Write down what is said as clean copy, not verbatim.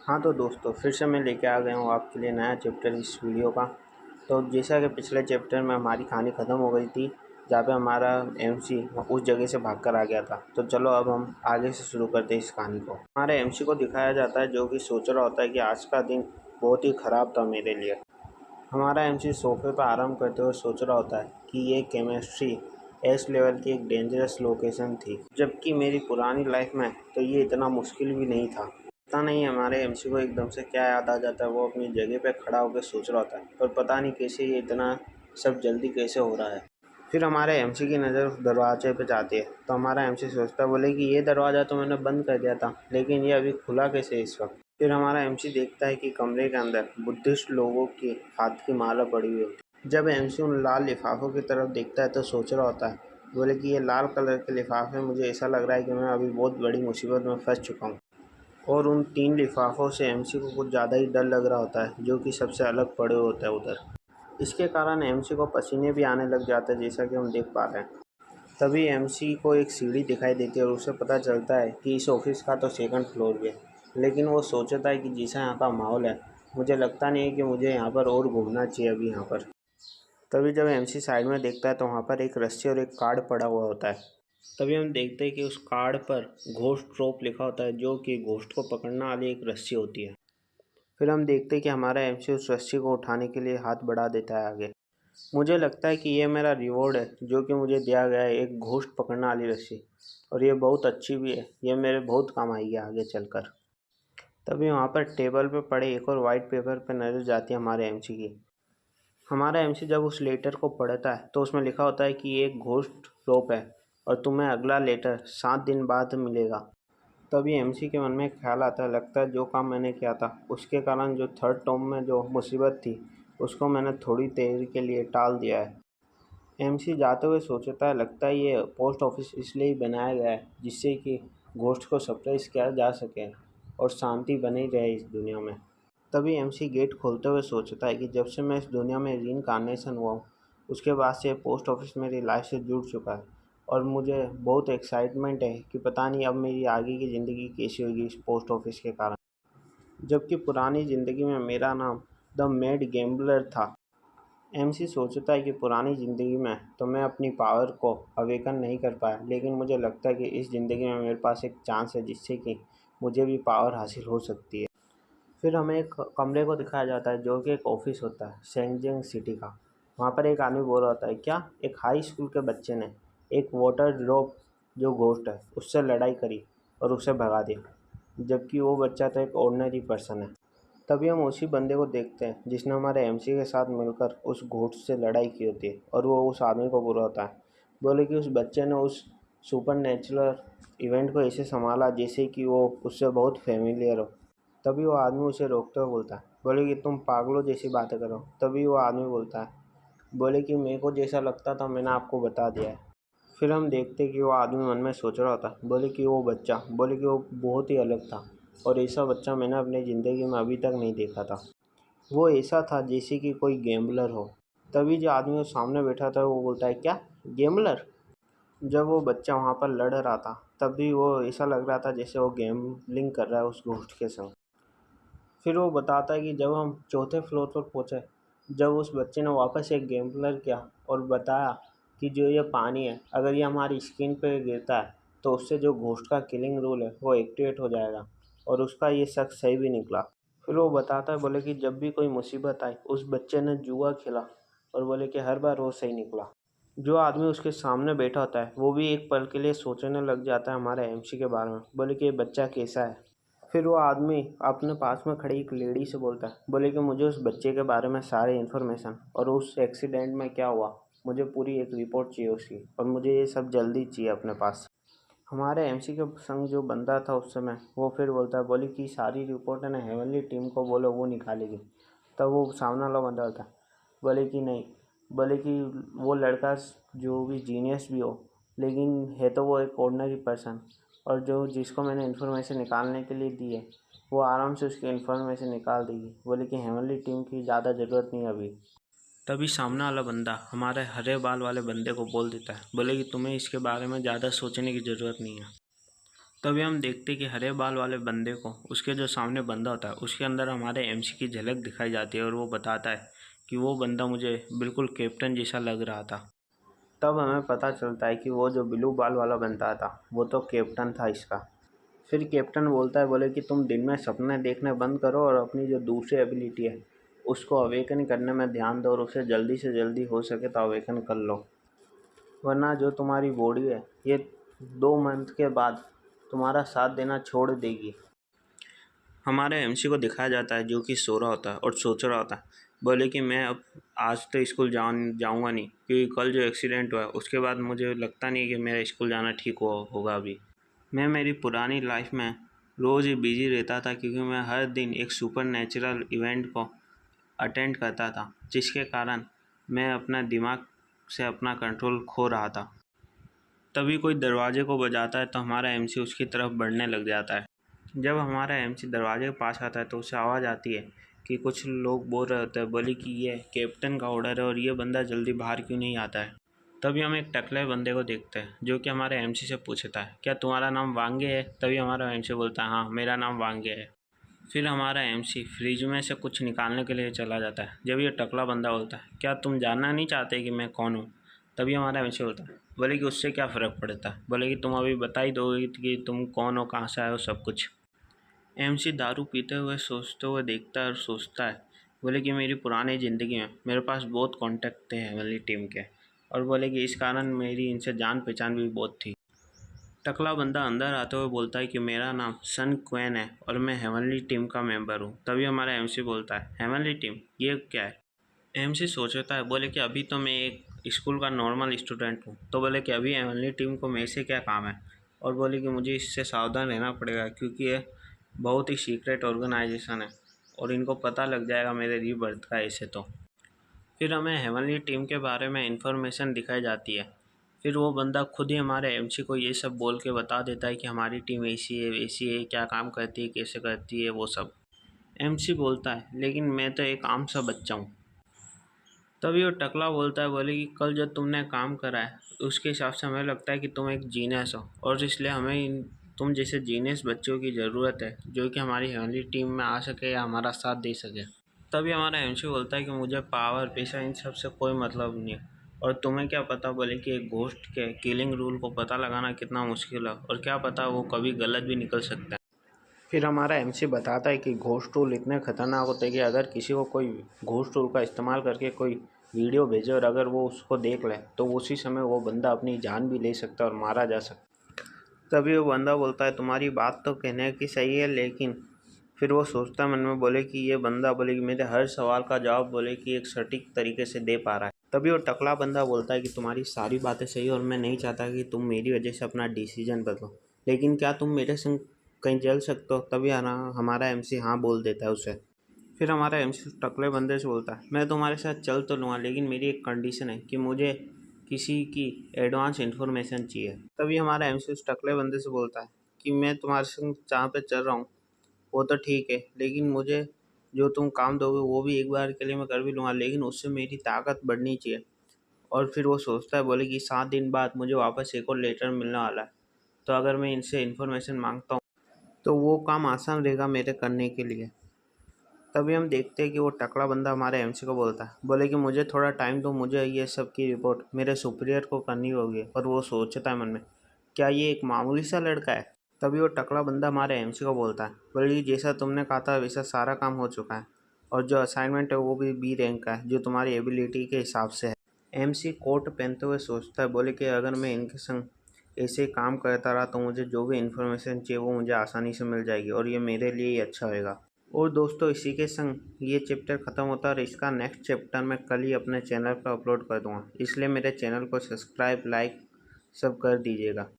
हाँ तो दोस्तों, फिर से मैं लेके आ गया हूँ आपके लिए नया चैप्टर इस वीडियो का। तो जैसा कि पिछले चैप्टर में हमारी कहानी ख़त्म हो गई थी, जहाँ पे हमारा एमसी उस जगह से भागकर आ गया था। तो चलो अब हम आगे से शुरू करते हैं इस कहानी को। हमारे एमसी को दिखाया जाता है जो कि सोच रहा होता है कि आज का दिन बहुत ही ख़राब था मेरे लिए। हमारा एमसी सोफे पर आराम करते हुए सोच रहा होता है कि ये केमिस्ट्री एस लेवल की एक डेंजरस लोकेशन थी, जबकि मेरी पुरानी लाइफ में तो ये इतना मुश्किल भी नहीं था। पता नहीं हमारे एमसी को एकदम से क्या याद आ जाता है। वो अपनी जगह पे खड़ा होकर सोच रहा होता है, पर पता नहीं कैसे ये इतना सब जल्दी कैसे हो रहा है। फिर हमारे एमसी की नज़र दरवाजे पे जाती है, तो हमारा एमसी सोचता है, बोले कि ये दरवाज़ा तो मैंने बंद कर दिया था, लेकिन ये अभी खुला कैसे इस वक्त। फिर हमारा एमसी देखता है कि कमरे के अंदर बुद्धिस्ट लोगों की हाथ की माला पड़ी हुई होती है। जब एमसी उन लाल लिफाफों की तरफ देखता है तो सोच रहा होता है, बोले कि ये लाल कलर के लिफाफे, मुझे ऐसा लग रहा है कि मैं अभी बहुत बड़ी मुसीबत में फंस चुका हूँ। और उन 3 लिफाफों से एमसी को कुछ ज़्यादा ही डर लग रहा होता है, जो कि सबसे अलग पड़े होते हैं उधर। इसके कारण एमसी को पसीने भी आने लग जाते हैं, जैसा कि हम देख पा रहे हैं। तभी एमसी को एक सीढ़ी दिखाई देती है और उसे पता चलता है कि इस ऑफिस का तो 2nd फ्लोर भी है। लेकिन वो सोचता है कि जैसा यहाँ का माहौल है, मुझे लगता नहीं है कि मुझे यहाँ पर और घूमना चाहिए अभी यहाँ पर। तभी जब एमसी साइड में देखता है तो वहाँ पर एक रस्सी और एक कार्ड पड़ा हुआ होता है। तभी हम देखते हैं कि उस कार्ड पर घोस्ट रोप लिखा होता है, जो कि घोस्ट को पकड़ने वाली एक रस्सी होती है। फिर हम देखते हैं कि हमारा एमसी उस रस्सी को उठाने के लिए हाथ बढ़ा देता है आगे। मुझे लगता है कि ये मेरा रिवॉर्ड है, जो कि मुझे दिया गया है, एक घोस्ट पकड़ने वाली रस्सी। और ये बहुत अच्छी भी है, ये मेरे बहुत काम आएगी आगे चलकर। तभी वहाँ पर टेबल पे पड़े एक और वाइट पेपर पे नज़र जाती है हमारे एमसी की। हमारा एमसी जब उस लेटर को पढ़ता है तो उसमें लिखा होता है कि ये एक घोस्ट रोप है और तुम्हें अगला लेटर 7 दिन बाद मिलेगा। तभी एमसी के मन में एक ख्याल आता है, लगता है जो काम मैंने किया था उसके कारण जो 3rd टर्म में जो मुसीबत थी उसको मैंने थोड़ी देर के लिए टाल दिया है। एमसी जाते हुए सोचता है, लगता है ये पोस्ट ऑफिस इसलिए ही बनाया गया है जिससे कि घोस्ट को सरप्राइज किया जा सके और शांति बनी रहे इस दुनिया में। तभी एमसी गेट खोलते हुए सोचता है कि जब से मैं इस दुनिया में रीइंकार्नेशन हुआ हूँ, उसके बाद से पोस्ट ऑफिस मेरी लाइफ से जुड़ चुका है और मुझे बहुत एक्साइटमेंट है कि पता नहीं अब मेरी आगे की ज़िंदगी कैसी होगी इस पोस्ट ऑफिस के कारण। जबकि पुरानी ज़िंदगी में मेरा नाम द मैड गैम्बलर था। एमसी सोचता है कि पुरानी ज़िंदगी में तो मैं अपनी पावर को अवेकन नहीं कर पाया, लेकिन मुझे लगता है कि इस ज़िंदगी में मेरे पास एक चांस है जिससे कि मुझे भी पावर हासिल हो सकती है। फिर हमें एक कमरे को दिखाया जाता है जो कि एक ऑफिस होता है शेंगजेंग सिटी का। वहाँ पर एक आदमी बोल रहा होता है, क्या एक हाई स्कूल के बच्चे ने एक वाटर ड्रॉप जो घोस्ट है उससे लड़ाई करी और उसे भगा दिया, जबकि वो बच्चा तो एक ऑर्डिनरी पर्सन है। तभी हम उसी बंदे को देखते हैं जिसने हमारे एमसी के साथ मिलकर उस घोस्ट से लड़ाई की होती है और वो उस आदमी को बुरा होता है। बोले कि उस बच्चे ने उस सुपर नेचुरल इवेंट को ऐसे संभाला जैसे कि वो उससे बहुत फेमिलियर हो। तभी वो आदमी उसे रोकते हुए बोलता है, बोले कि तुम पागलों जैसी बातें करो। तभी वो आदमी बोलता है, बोले कि मेरे को जैसा लगता था मैंने आपको बता दिया है। फिर हम देखते कि वो आदमी मन में सोच रहा होता, बोले कि वो बच्चा, बोले कि वो बहुत ही अलग था और ऐसा बच्चा मैंने अपनी ज़िंदगी में अभी तक नहीं देखा था। वो ऐसा था जैसे कि कोई गैम्बलर हो। तभी जो आदमी वो सामने बैठा था वो बोलता है, क्या गैम्बलर। जब वो बच्चा वहाँ पर लड़ रहा था तब भी वो ऐसा लग रहा था जैसे वो गैम्बलिंग कर रहा है उस घोस्ट के संग। फिर वो बताता है कि जब हम 4थे फ्लोर पर पहुँचे, जब उस बच्चे ने वापस एक गैम्बलर किया और बताया कि जो ये पानी है अगर ये हमारी स्किन पे गिरता है तो उससे जो घोस्ट का किलिंग रूल है वो एक्टिवेट हो जाएगा, और उसका ये शक सही भी निकला। फिर वो बताता है, बोले कि जब भी कोई मुसीबत आई उस बच्चे ने जुआ खेला और बोले कि हर बार वो सही निकला। जो आदमी उसके सामने बैठा होता है वो भी एक पल के लिए सोचने लग जाता है हमारे एमसी के बारे में, बोले कि ये बच्चा कैसा है। फिर वो आदमी अपने पास में खड़ी एक लेडी से बोलता है, बोले कि मुझे उस बच्चे के बारे में सारी इन्फॉर्मेशन और उस एक्सीडेंट में क्या हुआ, मुझे पूरी एक रिपोर्ट चाहिए उसकी, और मुझे ये सब जल्दी चाहिए अपने पास। हमारे एमसी के संग जो बंदा था उस समय वो फिर बोलता है, बोले कि सारी रिपोर्ट है ना हेवनली टीम को बोलो वो निकालेगी। तब वो सामने वाला बंदा होता है, बोले कि नहीं, बोले कि वो लड़का जो भी जीनियस भी हो लेकिन है तो वो एक ऑर्डिनरी पर्सन, और जो जिसको मैंने इन्फॉर्मेशन निकालने के लिए दी है वो आराम से उसकी इन्फॉर्मेशन निकाल देगी। बोले कि हेवनली टीम की ज़्यादा ज़रूरत नहीं अभी। तभी सामने वाला बंदा हमारे हरे बाल वाले बंदे को बोल देता है, बोले कि तुम्हें इसके बारे में ज़्यादा सोचने की ज़रूरत नहीं है। तभी हम देखते कि हरे बाल वाले बंदे को उसके जो सामने बंदा होता है उसके अंदर हमारे एमसी की झलक दिखाई जाती है और वो बताता है कि वो बंदा मुझे बिल्कुल कैप्टन जैसा लग रहा था। तब हमें पता चलता है कि वो जो ब्लू बाल वाला बंदा था वो तो कैप्टन था इसका। फिर कैप्टन बोलता है, बोले कि तुम दिन में सपने देखने बंद करो और अपनी जो दूसरी एबिलिटी है उसको अवेकन करने में ध्यान दो और उसे जल्दी से जल्दी हो सके तो अवेकन कर लो, वरना जो तुम्हारी बॉडी है ये 2 मंथ के बाद तुम्हारा साथ देना छोड़ देगी। हमारे एमसी को दिखाया जाता है जो कि सो रहा होता है और सोच रहा होता है, बोले कि मैं अब आज तो स्कूल जाऊंगा नहीं, क्योंकि कल जो एक्सीडेंट हुआ है उसके बाद मुझे लगता नहीं कि मेरा स्कूल जाना ठीक होगा। अभी मैं मेरी पुरानी लाइफ में रोज़ ही बिजी रहता था, क्योंकि मैं हर दिन एक सुपर नेचुरल इवेंट को अटेंड करता था, जिसके कारण मैं अपना दिमाग से अपना कंट्रोल खो रहा था। तभी कोई दरवाजे को बजाता है तो हमारा एमसी उसकी तरफ बढ़ने लग जाता है। जब हमारा एमसी दरवाजे के पास आता है तो उसे आवाज़ आती है कि कुछ लोग बोल रहे होते हैं, बोले कि ये कैप्टन का ऑर्डर है और ये बंदा जल्दी बाहर क्यों नहीं आता है। तभी हम एक टकले बंदे को देखते हैं जो कि हमारे एमसी से पूछता है, क्या तुम्हारा नाम वांगे है। तभी हमारा एमसी बोलता है, हाँ मेरा नाम वांगे है। फिर हमारा एमसी फ्रिज में से कुछ निकालने के लिए चला जाता है। जब ये टकला बंदा बोलता है, क्या तुम जानना नहीं चाहते कि मैं कौन हूँ। तभी हमारा एमसी बोलता है, बोले कि उससे क्या फ़र्क पड़ता है, बोले कि तुम अभी बता ही दोगे कि तुम कौन हो, कहाँ से आए हो, सब कुछ। एमसी दारू पीते हुए सोचते हुए देखता है और सोचता है, बोले कि मेरी पुरानी ज़िंदगी में मेरे पास बहुत कॉन्टैक्ट थे हेवनली टीम के, और बोले कि इस कारण मेरी इनसे जान पहचान भी बहुत थी। टकला बंदा अंदर आते हुए बोलता है कि मेरा नाम सन क्वेन है और मैं हेवनली टीम का मेंबर हूँ। तभी हमारा एमसी बोलता है, हेवनली टीम ये क्या है। एमसी सोचता है, बोले कि अभी तो मैं एक स्कूल का नॉर्मल स्टूडेंट हूँ, तो बोले कि अभी हेवनली टीम को मेरे से क्या काम है। और बोले कि मुझे इससे सावधान रहना पड़ेगा, क्योंकि ये बहुत ही सीक्रेट ऑर्गेनाइजेशन है और इनको पता लग जाएगा मेरे रीबर्थ का ऐसे तो। फिर हमें हेवनली टीम के बारे में इंफॉर्मेशन दिखाई जाती है। फिर वो बंदा खुद ही हमारे एमसी को ये सब बोल के बता देता है कि हमारी टीम ऐसी है वैसी है, क्या काम करती है, कैसे करती है, वो सब। एमसी बोलता है, लेकिन मैं तो एक आम सा बच्चा हूँ। तभी वो टकला बोलता है, बोले कि कल जो तुमने काम करा है उसके हिसाब से हमें लगता है कि तुम एक जीनियस हो, और इसलिए हमें तुम जैसे जीनियस बच्चों की ज़रूरत है जो कि हमारी हेवनली टीम में आ सके या हमारा साथ दे सके। तभी हमारा एमसी बोलता है कि मुझे पावर पैसा इन सब से कोई मतलब नहीं है, और तुम्हें क्या पता, बोले कि एक घोस्ट के किलिंग रूल को पता लगाना कितना मुश्किल है, और क्या पता वो कभी गलत भी निकल सकता है। फिर हमारा एमसी बताता है कि घोस्ट टूल इतने खतरनाक होते हैं कि अगर किसी को कोई घोस्ट टूल का इस्तेमाल करके कोई वीडियो भेजे और अगर वो उसको देख ले तो उसी समय वो बंदा अपनी जान भी ले सकता है और मारा जा सकता है। तभी वो बंदा बोलता है, तुम्हारी बात तो कहने की सही है, लेकिन फिर वो सोचता है मन में, बोले कि ये बंदा, बोले कि मेरे हर सवाल का जवाब, बोले कि एक सटीक तरीके से दे पा रहा है। तभी वो टकला बंदा बोलता है कि तुम्हारी सारी बातें सही है और मैं नहीं चाहता कि तुम मेरी वजह से अपना डिसीजन बदलो, लेकिन क्या तुम मेरे संग कहीं चल सकते हो। तभी हमारा एमसी हाँ बोल देता है उसे। फिर हमारा एमसी टकले बंदे से बोलता है, मैं तुम्हारे साथ चल तो लूँगा, लेकिन मेरी एक कंडीशन है कि मुझे किसी की एडवांस इन्फॉर्मेशन चाहिए। तभी हमारा एमसी उस टकले बंदे से बोलता है कि मैं तुम्हारे संग जहाँ पे चल रहा हूँ वो तो ठीक है, लेकिन मुझे जो तुम काम दोगे वो भी एक बार के लिए मैं कर भी लूँगा, लेकिन उससे मेरी ताकत बढ़नी चाहिए। और फिर वो सोचता है, बोले कि 7 दिन बाद मुझे वापस एक और लेटर मिलने वाला है, तो अगर मैं इनसे इन्फॉर्मेशन मांगता हूँ तो वो काम आसान रहेगा मेरे करने के लिए। तभी हम देखते हैं कि वो टकला बंदा हमारे एमसी को बोलता है, बोले कि मुझे थोड़ा टाइम दो, मुझे ये सब की रिपोर्ट मेरे सुपीरियर को करनी होगी। और वो सोचता है मन में, क्या ये एक मामूली सा लड़का है। तभी वो टकला बंदा हमारे एमसी को बोलता है, बोले कि जैसा तुमने कहा था वैसा सारा काम हो चुका है और जो असाइनमेंट है वो भी बी रैंक का है, जो तुम्हारी एबिलिटी के हिसाब से है। एमसी कोट पहनते हुए सोचता है, बोले कि अगर मैं इनके संग ऐसे काम करता रहा तो मुझे जो भी इन्फॉर्मेशन चाहिए वो मुझे आसानी से मिल जाएगी और ये मेरे लिए ही अच्छा होगा। और दोस्तों, इसी के संग ये चैप्टर ख़त्म होता है और इसका नेक्स्ट चैप्टर मैं कल ही अपने चैनल पर अपलोड कर दूँगा, इसलिए मेरे चैनल को सब्सक्राइब, लाइक सब कर दीजिएगा।